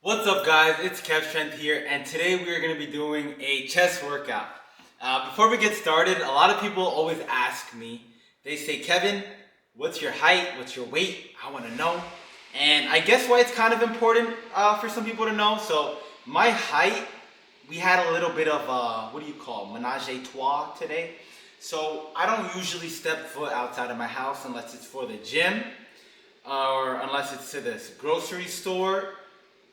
What's up guys, it's Kev Strength here, and today we are going to be doing a chest workout. Before we get started, a lot of people always ask me, they say, Kevin, what's your height, what's your weight? I want to know. And I guess why it's kind of important for some people to know. So my height, we had a little bit of, menage a trois today. So I don't usually step foot outside of my house unless it's for the gym or unless it's to this grocery store.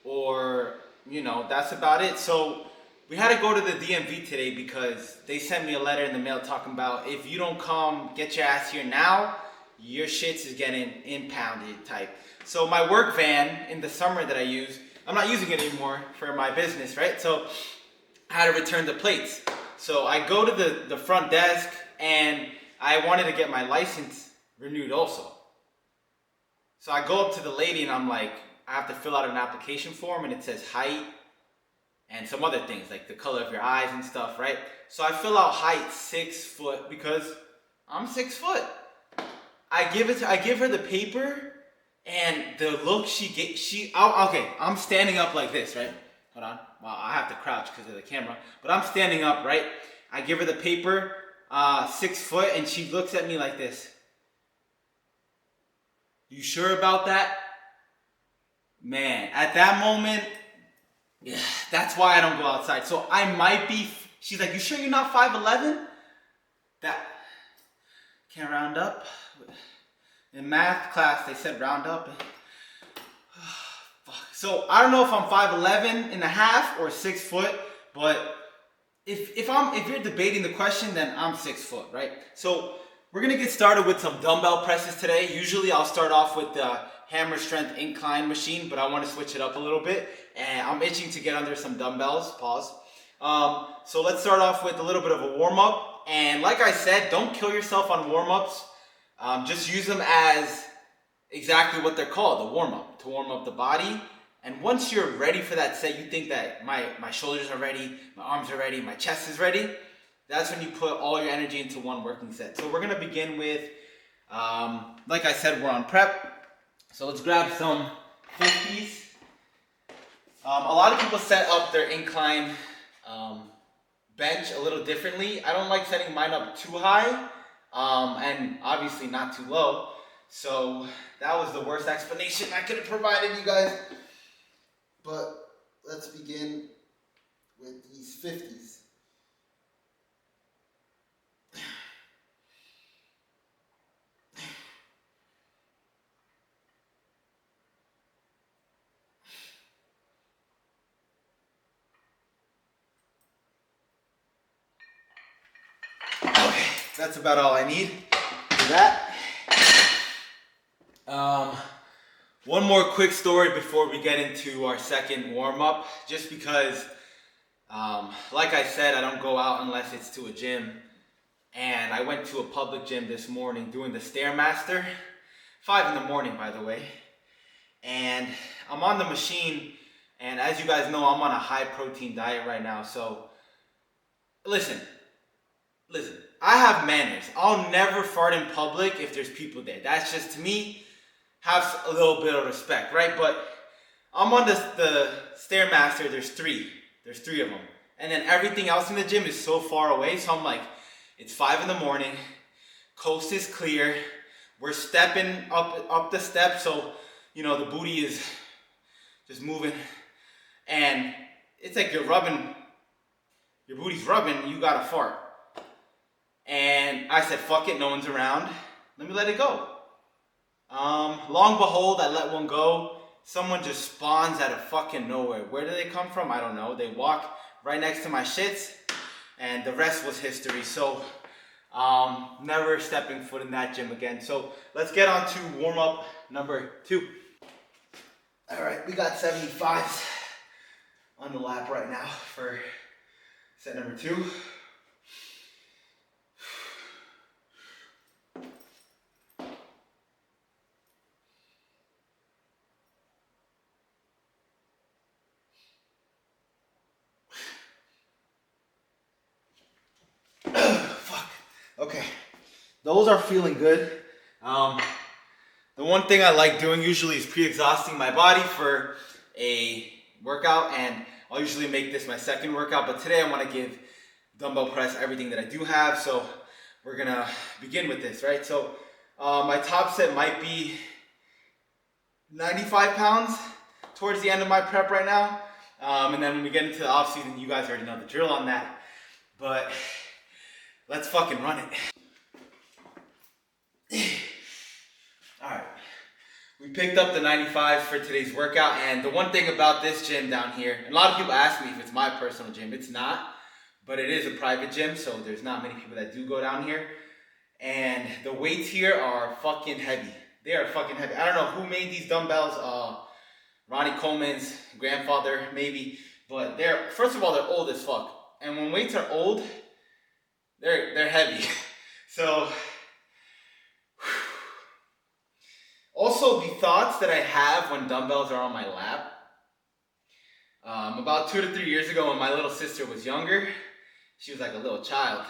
Or, that's about it. So we had to go to the DMV today because they sent me a letter in the mail talking about if you don't come get your ass here now, your shits is getting impounded type. So my work van in the summer that I use, I'm not using it anymore for my business, right? So I had to return the plates. So I go to the front desk and I wanted to get my license renewed also. So I go up to the lady and I'm like, I have to fill out an application form and it says height and some other things like the color of your eyes and stuff, right? So I fill out height 6 foot because I'm 6 foot. I give her the paper and the look I'm standing up like this, right? Hold on. Well, I have to crouch because of the camera, but I'm standing up, right? I give her the paper, 6 foot, and she looks at me like this. You sure about that? Man, at that moment, yeah, that's why I don't go outside. So I might be, she's like, you sure you're not 5'11"? That, can't round up. In math class, they said round up. So I don't know if I'm 5'11" and a half or 6 foot, but if you're debating the question, then I'm 6 foot, right? So we're gonna get started with some dumbbell presses today. Usually I'll start off with the hammer strength incline machine, but I want to switch it up a little bit, and I'm itching to get under some dumbbells. Pause. So let's start off with a little bit of a warm-up, and like I said, don't kill yourself on warm-ups. Just use them as exactly what they're called, a warm-up, to warm up the body. And once you're ready for that set, you think that my shoulders are ready, my arms are ready, my chest is ready, that's when you put all your energy into one working set. So we're gonna begin with, like I said, we're on prep. So let's grab some 50s. A lot of people set up their incline bench a little differently. I don't like setting mine up too high and obviously not too low. So that was the worst explanation I could have provided you guys. But let's begin with these 50s. Okay, that's about all I need for that. One more quick story before we get into our second warm-up, just because, like I said, I don't go out unless it's to a gym. And I went to a public gym this morning doing the Stairmaster, 5 in the morning, by the way. And I'm on the machine, and as you guys know, I'm on a high-protein diet right now. So, listen, I have manners. I'll never fart in public if there's people there. That's just, to me, have a little bit of respect, right? But I'm on the Stairmaster, there's three of them. And then everything else in the gym is so far away, so I'm like, it's 5 in the morning, coast is clear, we're stepping up the steps, so, the booty is just moving. And it's like your booty's rubbing, you gotta fart. And I said, fuck it, no one's around. Let me let it go. Long behold, I let one go. Someone just spawns out of fucking nowhere. Where do they come from? I don't know. They walk right next to my shits, and the rest was history. So, never stepping foot in that gym again. So, let's get on to warm-up number 2. All right, we got 75s on the lap right now for set number 2. Okay, those are feeling good. The one thing I like doing usually is pre-exhausting my body for a workout, and I'll usually make this my second workout, but today I want to give dumbbell press everything that I do have, so we're gonna begin with this, right? So my top set might be 95 pounds towards the end of my prep right now, and then when we get into the off season, you guys already know the drill on that, but let's fucking run it. All right. We picked up the 95s for today's workout, and the one thing about this gym down here, and a lot of people ask me if it's my personal gym. It's not, but it is a private gym, so there's not many people that do go down here. And the weights here are fucking heavy. They are fucking heavy. I don't know who made these dumbbells. Ronnie Coleman's grandfather, maybe. But first of all, they're old as fuck. And when weights are old, they're heavy. So, also, the thoughts that I have when dumbbells are on my lap. About 2 to 3 years ago when my little sister was younger, she was like a little child.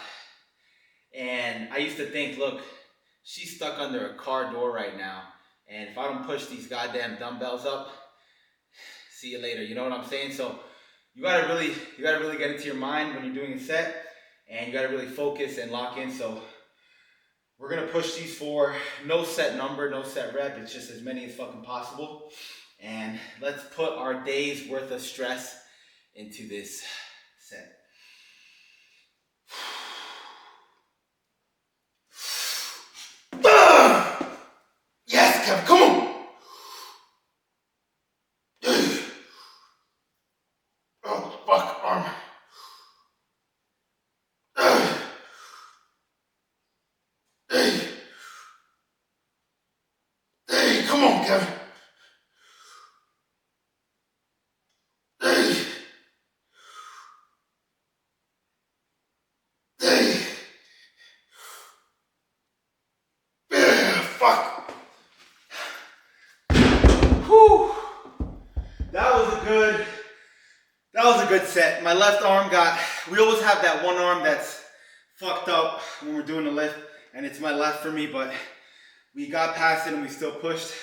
And I used to think, look, she's stuck under a car door right now. And if I don't push these goddamn dumbbells up, see you later. You know what I'm saying? So you gotta really get into your mind when you're doing a set. And you gotta really focus and lock in. So we're gonna push these for no set number, no set rep. It's just as many as fucking possible. And let's put our day's worth of stress into this set. Yes, Kevin, come on. Oh, fuck, arm. Hey, come on, Kevin. Hey. Hey. Yeah, fuck. Whew. That was a good set. My left arm we always have that one arm that's fucked up when we're doing the lift, and it's my left for me, but we got past it and we still pushed,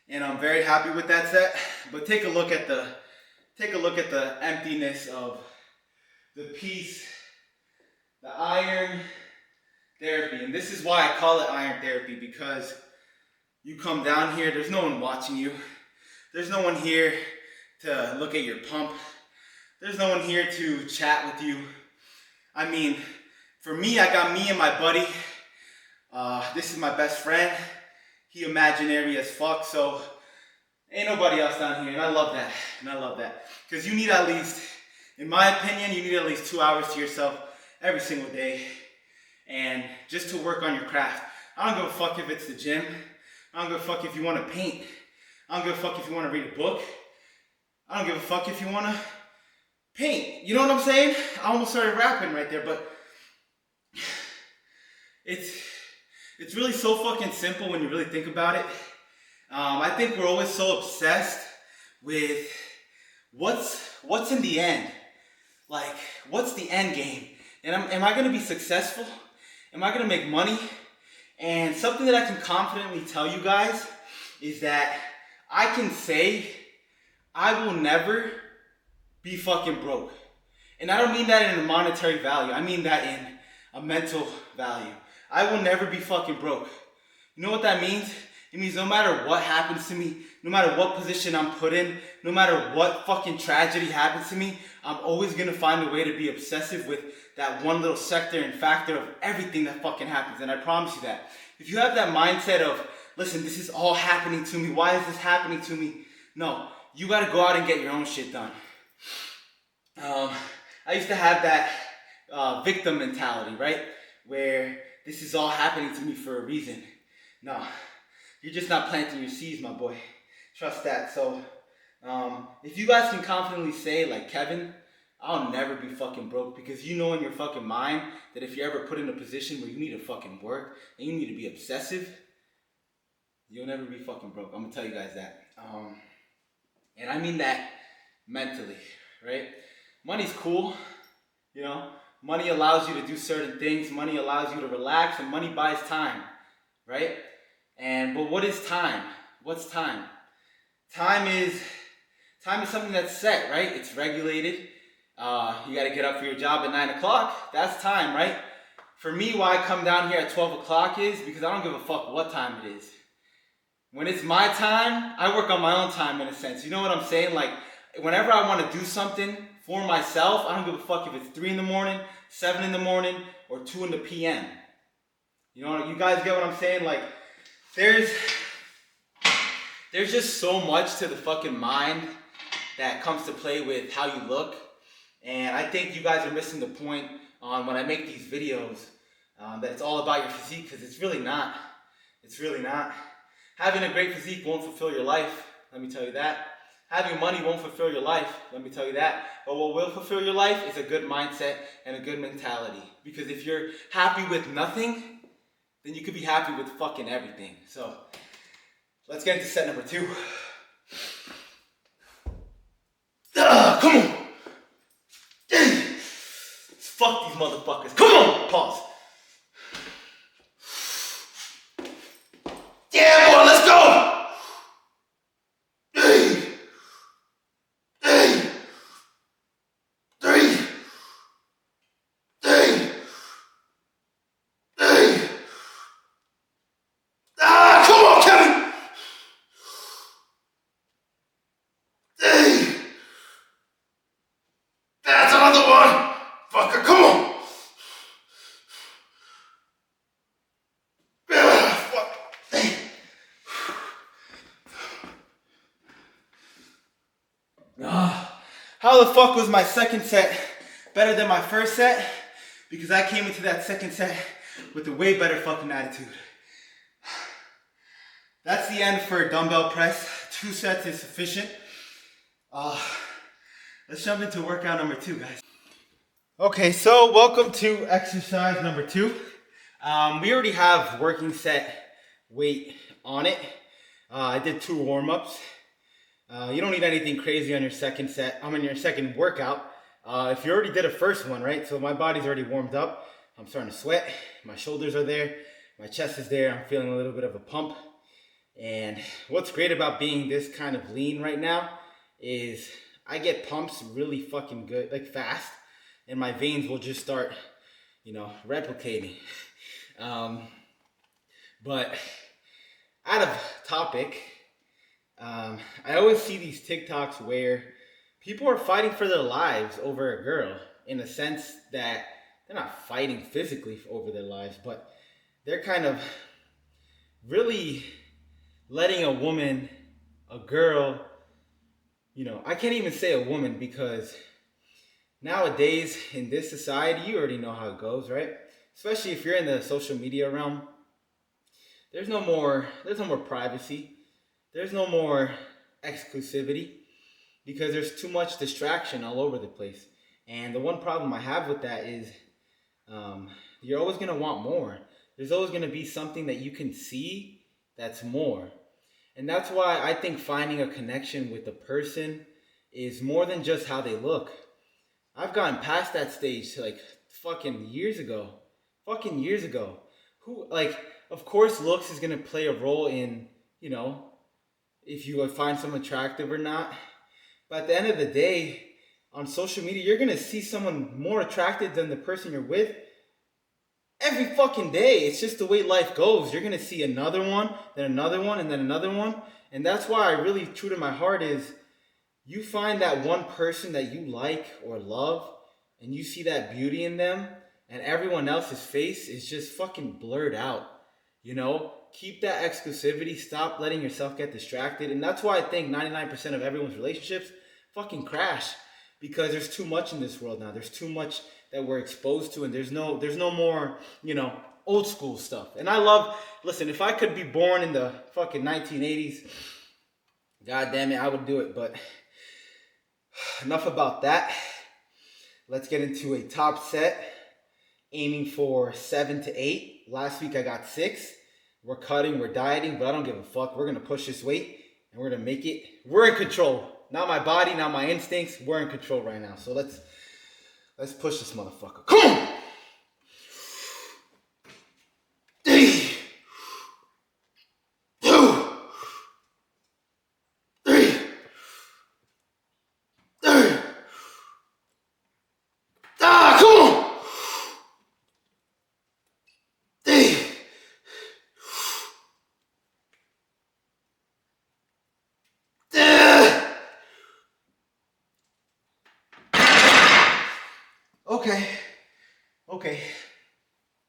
and I'm very happy with that set. But take a look at the emptiness of the piece, the iron therapy. And this is why I call it iron therapy, because you come down here, there's no one watching you. There's no one here to look at your pump. There's no one here to chat with you. I mean, for me, I got me and my buddy. This is my best friend. He imaginary as fuck, so ain't nobody else down here, and I love that. Because you need at least, in my opinion, you need at least 2 hours to yourself every single day, and just to work on your craft. I don't give a fuck if it's the gym. I don't give a fuck if you want to paint. I don't give a fuck if you want to read a book. I don't give a fuck if you want to paint. You know what I'm saying? I almost started rapping right there, but it's really so fucking simple when you really think about it. I think we're always so obsessed with what's in the end. Like, what's the end game? And am I going to be successful? Am I going to make money? And something that I can confidently tell you guys is that I can say I will never be fucking broke. And I don't mean that in a monetary value. I mean that in a mental value. I will never be fucking broke. You know what that means? It means no matter what happens to me, no matter what position I'm put in, no matter what fucking tragedy happens to me, I'm always gonna find a way to be obsessive with that one little sector and factor of everything that fucking happens. And I promise you that. If you have that mindset of, listen, this is all happening to me, why is this happening to me? No, you gotta go out and get your own shit done. I used to have that victim mentality, right? Where this is all happening to me for a reason. No, you're just not planting your seeds, my boy. Trust that. So, if you guys can confidently say, like, Kevin, I'll never be fucking broke, because you know in your fucking mind that if you're ever put in a position where you need to fucking work and you need to be obsessive, you'll never be fucking broke. I'm gonna tell you guys that. And I mean that mentally, right? Money's cool, you know? Money allows you to do certain things. Money allows you to relax, and money buys time, right? But what is time? What's time? Time Time is something that's set, right? It's regulated. You got to get up for your job at 9 o'clock. That's time, right? For me, why I come down here at 12 o'clock is because I don't give a fuck what time it is. When it's my time, I work on my own time in a sense. You know what I'm saying? Like, whenever I want to do something for myself, I don't give a fuck if it's 3 in the morning, 7 in the morning, or 2 in the PM. You know, you guys get what I'm saying? Like, there's just so much to the fucking mind that comes to play with how you look. And I think you guys are missing the point on when I make these videos, that it's all about your physique, because it's really not. It's really not. Having a great physique won't fulfill your life, let me tell you that. Having money won't fulfill your life, let me tell you that. But what will fulfill your life is a good mindset and a good mentality. Because if you're happy with nothing, then you could be happy with fucking everything. So, let's get into set number 2. Come on! Fuck these motherfuckers. Come on! Pause. Yeah, boy, let's go! Three. Ah, come on, Kevin! That's another one! Fucker, come on! How the fuck was my second set better than my first set? Because I came into that second set with a way better fucking attitude. That's the end for dumbbell press. 2 sets is sufficient. Let's jump into workout number 2, guys. Okay, so welcome to exercise number 2. We already have working set weight on it. I did 2 warm-ups. You don't need anything crazy on your second set. Your second workout. If you already did a first one, right? So my body's already warmed up. I'm starting to sweat. My shoulders are there. My chest is there. I'm feeling a little bit of a pump. And what's great about being this kind of lean right now is I get pumps really fucking good, like fast. And my veins will just start, replicating. But out of topic, I always see these TikToks where people are fighting for their lives over a girl, in a sense that they're not fighting physically over their lives, but they're kind of really letting a woman, a girl, I can't even say a woman, because nowadays in this society, you already know how it goes, right? Especially if you're in the social media realm, there's no more privacy. There's no more exclusivity, because there's too much distraction all over the place. And the one problem I have with that is you're always going to want more. There's always going to be something that you can see that's more. And that's why I think finding a connection with a person is more than just how they look. I've gotten past that stage like fucking years ago. Of course looks is going to play a role in, if you find someone attractive or not. But at the end of the day, on social media, you're going to see someone more attractive than the person you're with every fucking day. It's just the way life goes. You're going to see another one, then another one, and then another one. And that's why I really, true to my heart, is you find that one person that you like or love, and you see that beauty in them, and everyone else's face is just fucking blurred out. Keep that exclusivity. Stop letting yourself get distracted. And that's why I think 99% of everyone's relationships fucking crash, because there's too much in this world now. There's too much that we're exposed to, and there's no more, old school stuff. And listen, if I could be born in the fucking 1980s, god damn it, I would do it. But enough about that. Let's get into a top set, aiming for 7 to 8. Last week I got 6. We're cutting, we're dieting, but I don't give a fuck. We're going to push this weight, and we're going to make it. We're in control. Not my body, not my instincts. We're in control right now. So let's push this motherfucker. Come on! 3, 2, 3, Okay.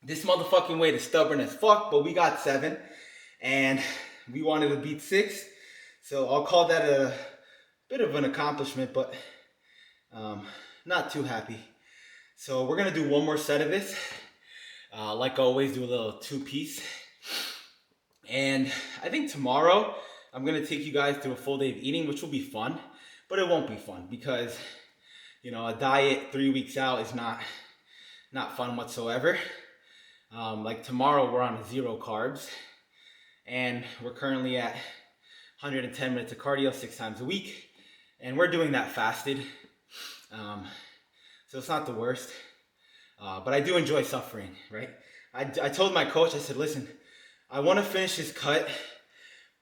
This motherfucking weight is stubborn as fuck, but we got 7, and we wanted to beat 6, so I'll call that a bit of an accomplishment, but not too happy. So we're gonna do one more set of this. Like always, do a little 2-piece. And I think tomorrow I'm gonna take you guys through a full day of eating, which will be fun, but it won't be fun because, you know, a diet 3 weeks out is not fun whatsoever. Like tomorrow we're on 0 carbs, and we're currently at 110 minutes of cardio 6 times a week, and we're doing that fasted. So it's not the worst, but I do enjoy suffering, right? I told my coach, I said, listen, I want to finish this cut,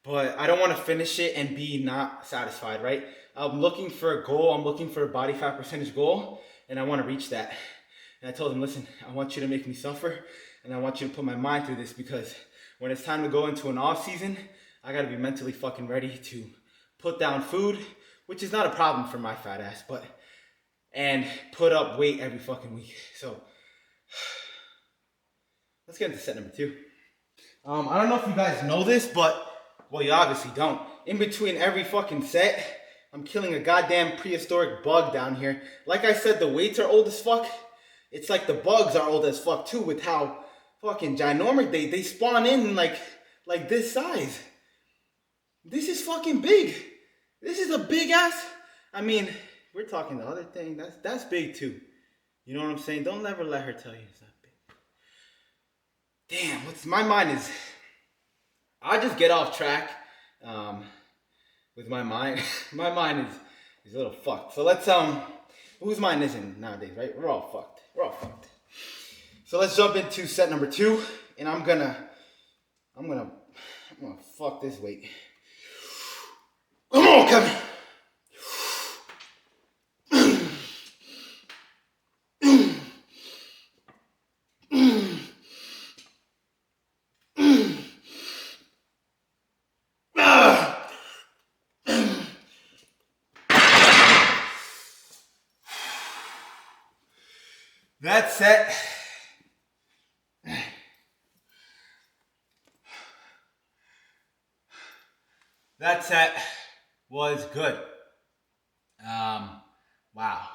but I don't want to finish it and be not satisfied, right? I'm looking for a goal. I'm looking for a body fat percentage goal, and I want to reach that. And I told him, listen, I want you to make me suffer, and I want you to put my mind through this, because when it's time to go into an off season, I got to be mentally fucking ready to put down food, which is not a problem for my fat ass, and put up weight every fucking week. So let's get into set number 2. I don't know if you guys know this, but, well, you obviously don't. In between every fucking set, I'm killing a goddamn prehistoric bug down here. Like I said, the weights are old as fuck. It's like the bugs are old as fuck too, with how fucking ginormous they spawn in like this size. This is fucking big. This is a big ass. I mean, we're talking the other thing. That's big too. You know what I'm saying? Don't ever let her tell you it's not big. Damn, my mind is, I just get off track with my mind. My mind is a little fucked. So let's, whose mind isn't nowadays, right? We're all fucked. So let's jump into set number 2, and I'm gonna fuck this weight. Come on, Kevin. That set was good. Wow.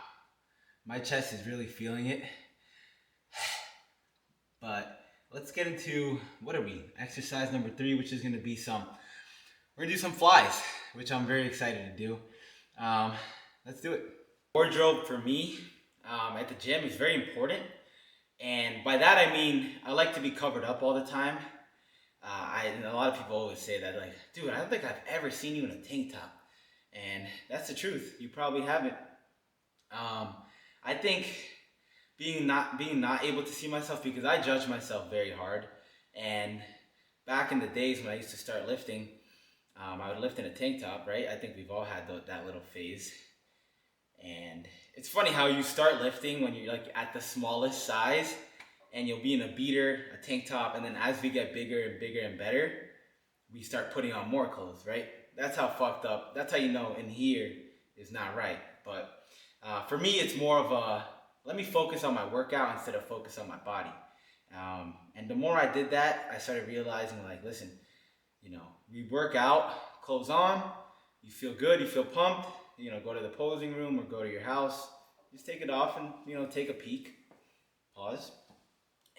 My chest is really feeling it. But let's get into, what are we? Exercise number 3, which is gonna be we're gonna do some flies, which I'm very excited to do. Let's do it. Wardrobe for me at the gym is very important, and by that I mean I like to be covered up all the time. And a lot of people always say that, like, dude, I don't think I've ever seen you in a tank top, and that's the truth. You probably haven't. I think being not able to see myself, because I judge myself very hard, and back in the days when I used to start lifting, I would lift in a tank top, right? I think we've all had that little phase. And it's funny how you start lifting when you're like at the smallest size, and you'll be in a beater, a tank top, and then as we get bigger and bigger and better, we start putting on more clothes, right? That's how fucked up, that's how you know in here is not right. But for me, it's more of a, let me focus on my workout instead of focus on my body. And the more I did that, I started realizing, like, listen, you know, we work out, clothes on, you feel good, you feel pumped, you know, go to the posing room or go to your house, just take it off and, you know, take a peek, pause,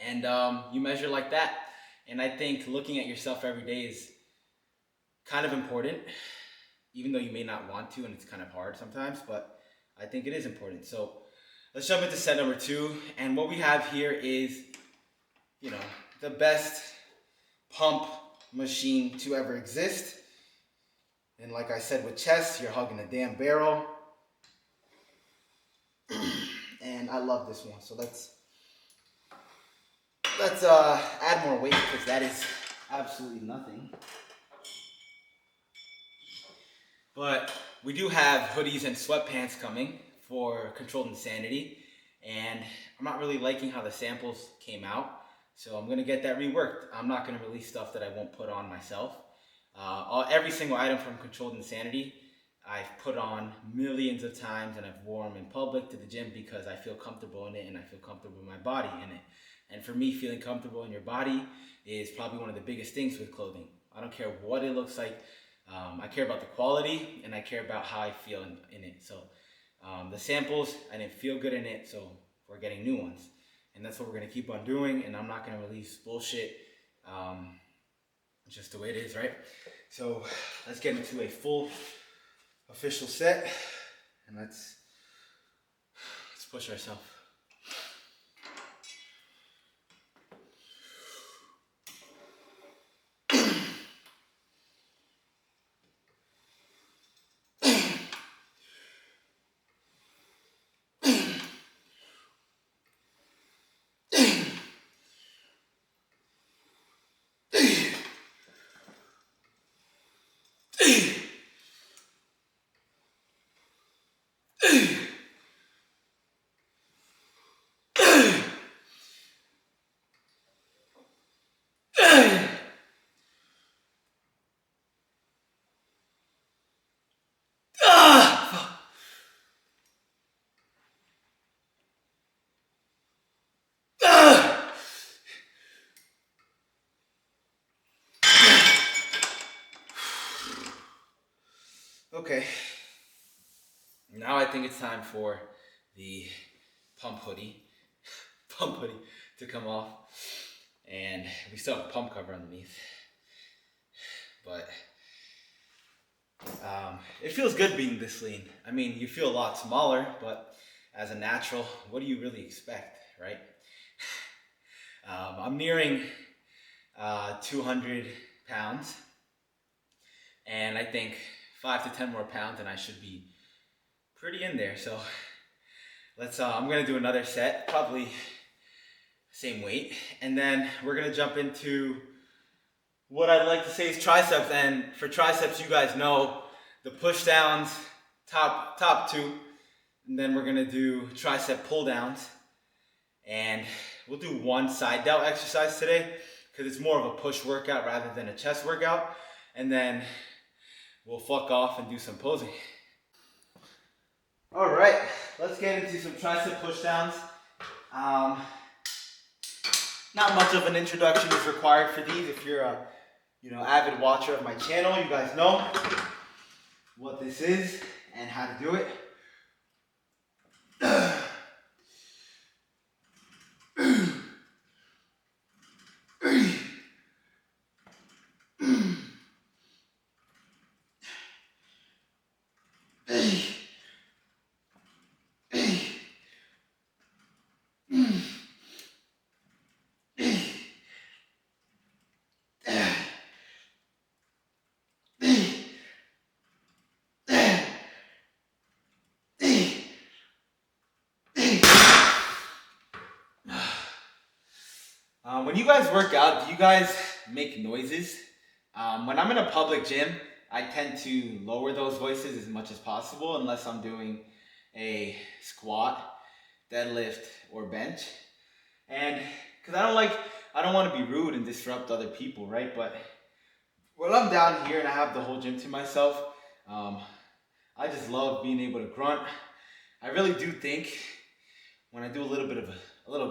and you measure like that. And I think looking at yourself every day is kind of important, even though you may not want to, and it's kind of hard sometimes, but I think it is important. So let's jump into set number 2, and what we have here is, you know, the best pump machine to ever exist. And like I said with chest, you're hugging a damn barrel. And I love this one. So let's add more weight, because that is absolutely nothing. But we do have hoodies and sweatpants coming for Controlled Insanity, and I'm not really liking how the samples came out, so I'm gonna get that reworked. I'm not gonna release stuff that I won't put on myself. Every single item from Controlled Insanity I've put on millions of times, and I've worn them in public to the gym because I feel comfortable in it and I feel comfortable in my body in it. And for me, feeling comfortable in your body is probably one of the biggest things with clothing. I don't care what it looks like. I care about the quality, and I care about how I feel in it. So the samples, I didn't feel good in it, so we're getting new ones. And that's what we're going to keep on doing, and I'm not going to release bullshit just the way it is, right? So let's get into a full official set, and let's push ourselves. Okay, now I think it's time for the pump hoodie to come off, and we still have a pump cover underneath, but it feels good being this lean. I mean, you feel a lot smaller, but as a natural, what do you really expect, right? I'm nearing 200 pounds, and I think 5 to 10 more pounds and I should be pretty in there. So let's I'm gonna do another set, probably same weight, and then we're gonna jump into what I'd like to say is triceps. And for triceps, you guys know the push downs, top two, and then we're gonna do tricep pull downs, and we'll do one side delt exercise today because it's more of a push workout rather than a chest workout, and then we'll fuck off and do some posing. All right, let's get into some tricep push downs. Not much of an introduction is required for these. If you're a avid watcher of my channel, you guys know what this is and how to do it. When you guys work out, do you guys make noises? When I'm in a public gym, I tend to lower those voices as much as possible unless I'm doing a squat, deadlift, or bench. And because I don't want to be rude and disrupt other people, right? But when I'm down here and I have the whole gym to myself, I just love being able to grunt. I really do think when I do a little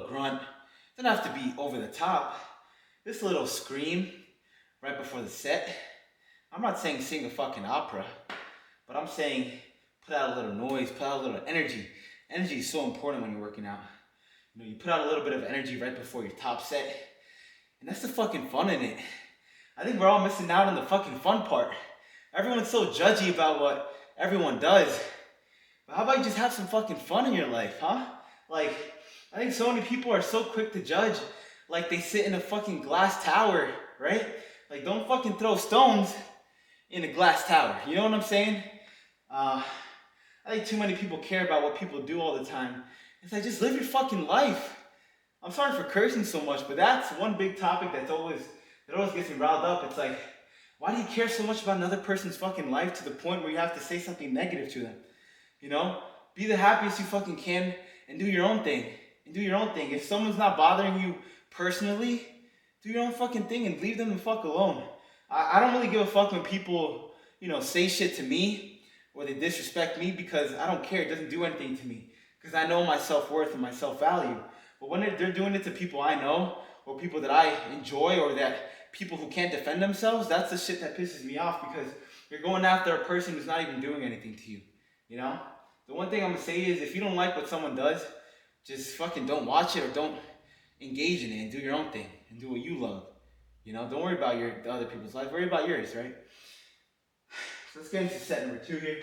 grunt, it doesn't have to be over the top. This little scream right before the set. I'm not saying sing a fucking opera, but I'm saying put out a little noise, put out a little energy. Energy is so important when you're working out. You put out a little bit of energy right before your top set, and that's the fucking fun in it. I think we're all missing out on the fucking fun part. Everyone's so judgy about what everyone does. But how about you just have some fucking fun in your life, huh? Like, I think so many people are so quick to judge, like they sit in a fucking glass tower, right? Like, don't fucking throw stones in a glass tower. You know what I'm saying? I think too many people care about what people do all the time. It's like, just live your fucking life. I'm sorry for cursing so much, but that's one big topic that always gets me riled up. It's like, why do you care so much about another person's fucking life to the point where you have to say something negative to them? Be the happiest you fucking can and do your own thing. If someone's not bothering you personally, do your own fucking thing and leave them the fuck alone. I don't really give a fuck when people, say shit to me or they disrespect me because I don't care. It doesn't do anything to me because I know my self-worth and my self-value. But when they're doing it to people I know or people that I enjoy or that people who can't defend themselves, that's the shit that pisses me off because you're going after a person who's not even doing anything to you, you know? The one thing I'm gonna say is if you don't like what someone does, just fucking don't watch it or don't engage in it and do your own thing and do what you love. You know, don't worry about the other people's life, worry about yours, right? So let's get into set number 2 here.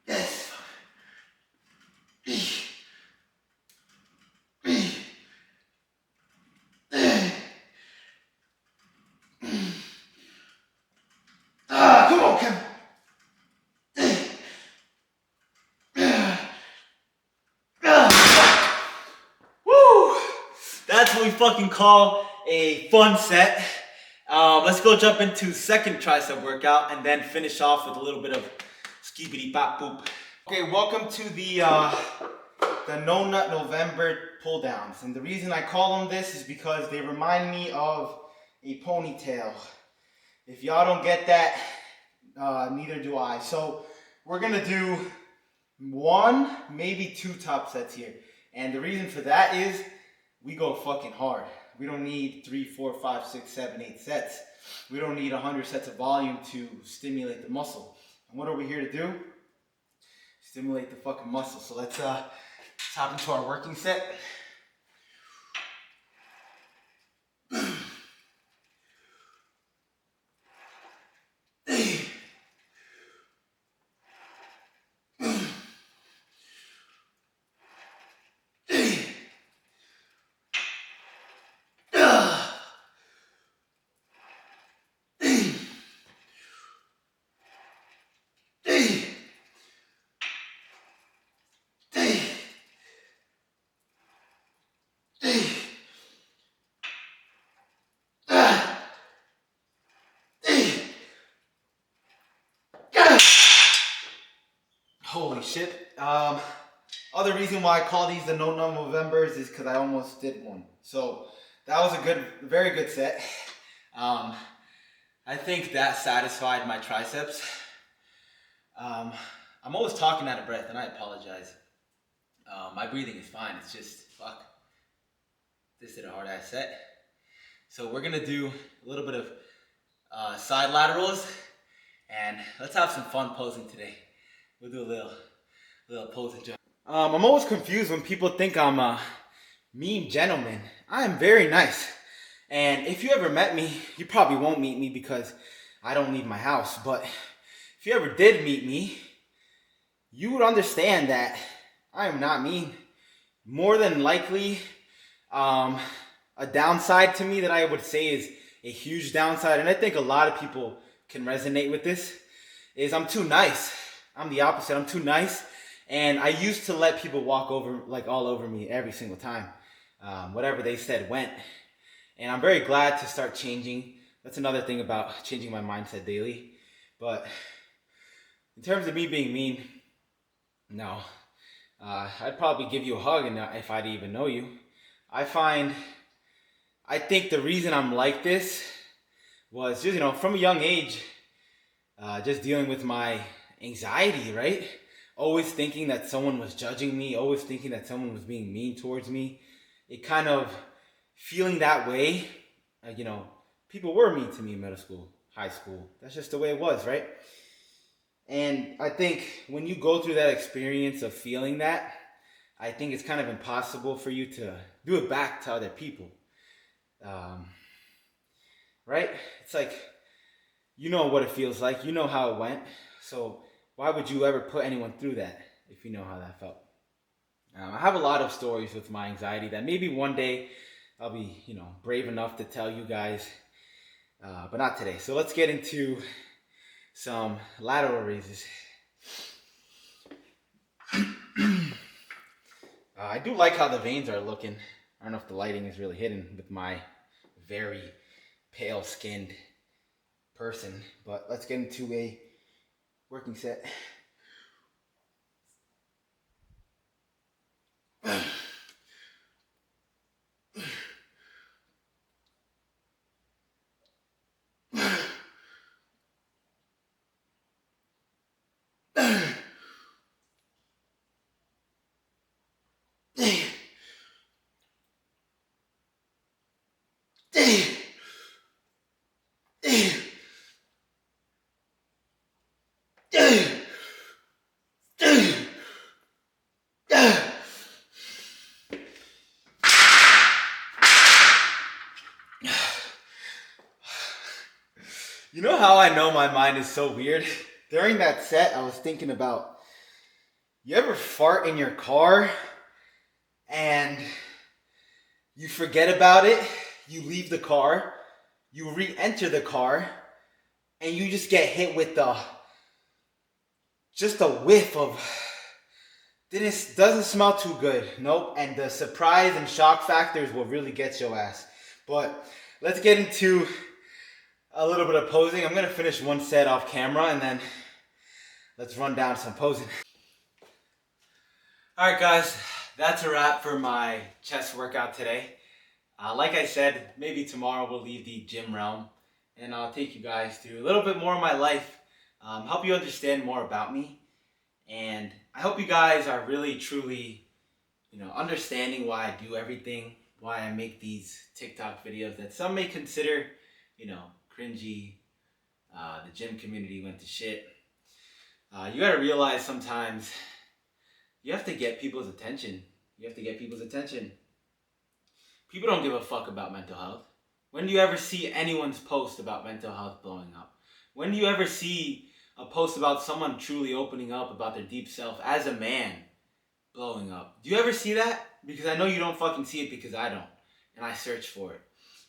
Yes. Come on, Kevin. Woo! That's what we fucking call a fun set. Let's go jump into second tricep workout and then finish off with a little bit of skibidi pop boop. Okay, welcome to the No Nut November pull downs. And the reason I call them this is because they remind me of a ponytail. If y'all don't get that, neither do I. So we're gonna do 1, maybe 2 top sets here. And the reason for that is we go fucking hard. We don't need 3, 4, 5, 6, 7, 8 sets. We don't need 100 sets of volume to stimulate the muscle. And what are we here to do? Stimulate the fucking muscle. So let's hop into our working set. Holy shit. Other reason why I call these the No Nut Novembers is because I almost did one. So that was a very good set. I think that satisfied my triceps. I'm always talking out of breath and I apologize. My breathing is fine, it's just, fuck. This is a hard ass set. So we're gonna do a little bit of side laterals and let's have some fun posing today. We'll do a little posing jump. I'm always confused when people think I'm a mean gentleman. I am very nice. And if you ever met me, you probably won't meet me because I don't leave my house. But if you ever did meet me, you would understand that I am not mean. More than likely, a downside to me that I would say is a huge downside, and I think a lot of people can resonate with this, is I'm too nice. I'm the opposite. I'm too nice. And I used to let people walk over, like all over me every single time. Whatever they said went. And I'm very glad to start changing. That's another thing about changing my mindset daily. But in terms of me being mean, no. I'd probably give you a hug and if I'd even know you. I think the reason I'm like this was just, from a young age, just dealing with my anxiety, right? Always thinking that someone was judging me, always thinking that someone was being mean towards me. It kind of feeling that way, people were mean to me in middle school, high school. That's just the way it was, right? And I think when you go through that experience of feeling that, I think it's kind of impossible for you to do it back to other people. Right? It's like, you know what it feels like. You know how it went. So why would you ever put anyone through that if you know how that felt? I have a lot of stories with my anxiety that maybe one day I'll be, brave enough to tell you guys, but not today. So let's get into some lateral raises. I do like how the veins are looking. I don't know if the lighting is really hidden with my very pale skinned person, but let's get into a working set. You know how I know my mind is so weird? During that set, I was thinking about, you ever fart in your car and you forget about it, you leave the car, you re-enter the car, and you just get hit with just a whiff of, this doesn't smell too good. Nope. And the surprise and shock factors will really get your ass. But let's get into a little bit of posing. I'm going to finish one set off camera and then let's run down some posing. Alright guys, that's a wrap for my chest workout today. Like I said, maybe tomorrow we'll leave the gym realm and I'll take you guys through a little bit more of my life, help you understand more about me, and I hope you guys are really truly, understanding why I do everything, why I make these TikTok videos that some may consider, cringy. The gym community went to shit. You gotta realize sometimes you have to get people's attention. People don't give a fuck about mental health. When do you ever see anyone's post about mental health blowing up? When do you ever see a post about someone truly opening up about their deep self as a man blowing up? Do you ever see that? Because I know you don't fucking see it because I don't. And I search for it.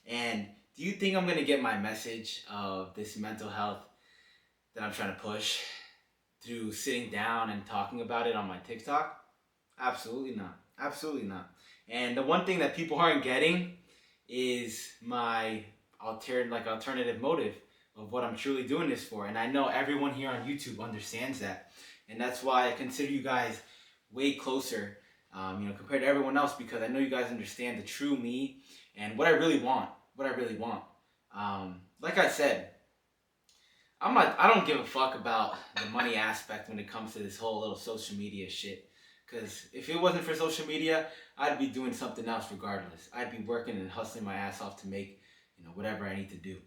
And do you think I'm going to get my message of this mental health that I'm trying to push through sitting down and talking about it on my TikTok? Absolutely not. Absolutely not. And the one thing that people aren't getting is my alternative motive of what I'm truly doing this for. And I know everyone here on YouTube understands that. And that's why I consider you guys way closer, compared to everyone else, because I know you guys understand the true me and what I really want. Like I said, I don't give a fuck about the money aspect when it comes to this whole little social media shit. Because if it wasn't for social media, I'd be doing something else regardless. I'd be working and hustling my ass off to make, whatever I need to do.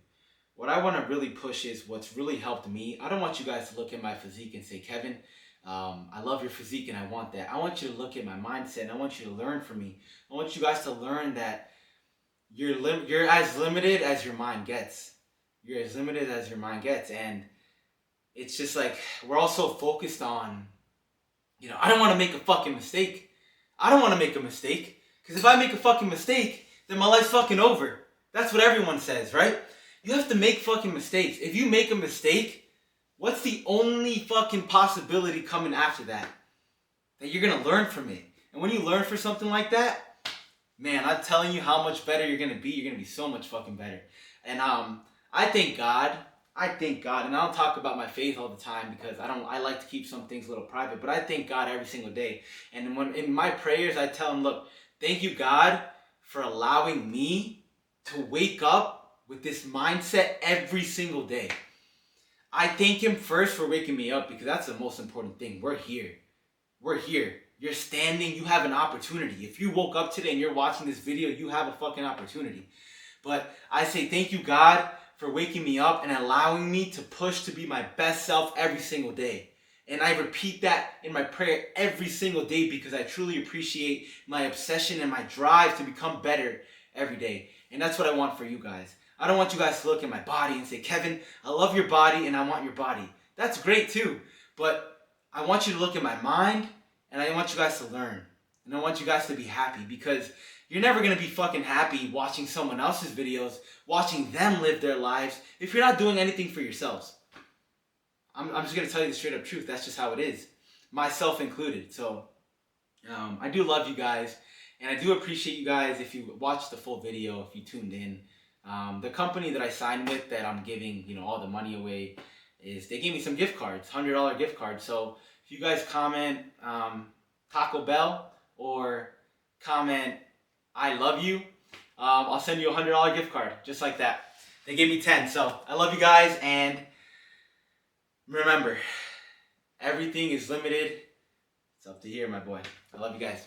What I want to really push is what's really helped me. I don't want you guys to look at my physique and say, Kevin, I love your physique and I want that. I want you to look at my mindset and I want you to learn from me. I want you guys to learn that you're as limited as your mind gets. You're as limited as your mind gets. And it's just like, we're all so focused on, I don't want to make a fucking mistake. I don't want to make a mistake. Because if I make a fucking mistake, then my life's fucking over. That's what everyone says, right? You have to make fucking mistakes. If you make a mistake, what's the only fucking possibility coming after that? That you're going to learn from it. And when you learn for something like that, man, I'm telling you how much better you're going to be. You're going to be so much fucking better. And I thank God, and I don't talk about my faith all the time because I like to keep some things a little private, but I thank God every single day. And when in my prayers, I tell him, look, thank you, God, for allowing me to wake up with this mindset every single day. I thank him first for waking me up because that's the most important thing. We're here. You're standing, you have an opportunity. If you woke up today and you're watching this video, you have a fucking opportunity. But I say thank you, God, for waking me up and allowing me to push to be my best self every single day. And I repeat that in my prayer every single day because I truly appreciate my obsession and my drive to become better every day. And that's what I want for you guys. I don't want you guys to look at my body and say, Kevin, I love your body and I want your body. That's great too. But I want you to look at my mind and I want you guys to learn. And I want you guys to be happy because you're never going to be fucking happy watching someone else's videos, watching them live their lives, if you're not doing anything for yourselves. I'm just going to tell you the straight up truth. That's just how it is. Myself included. So I do love you guys. And I do appreciate you guys if you watched the full video, if you tuned in. The company that I signed with that I'm giving, all the money away is they gave me some gift cards, $100 gift cards. So if you guys comment Taco Bell or comment I love you, I'll send you a $100 gift card, just like that. They gave me 10, so I love you guys, and remember, everything is limited. It's up to here, my boy. I love you guys.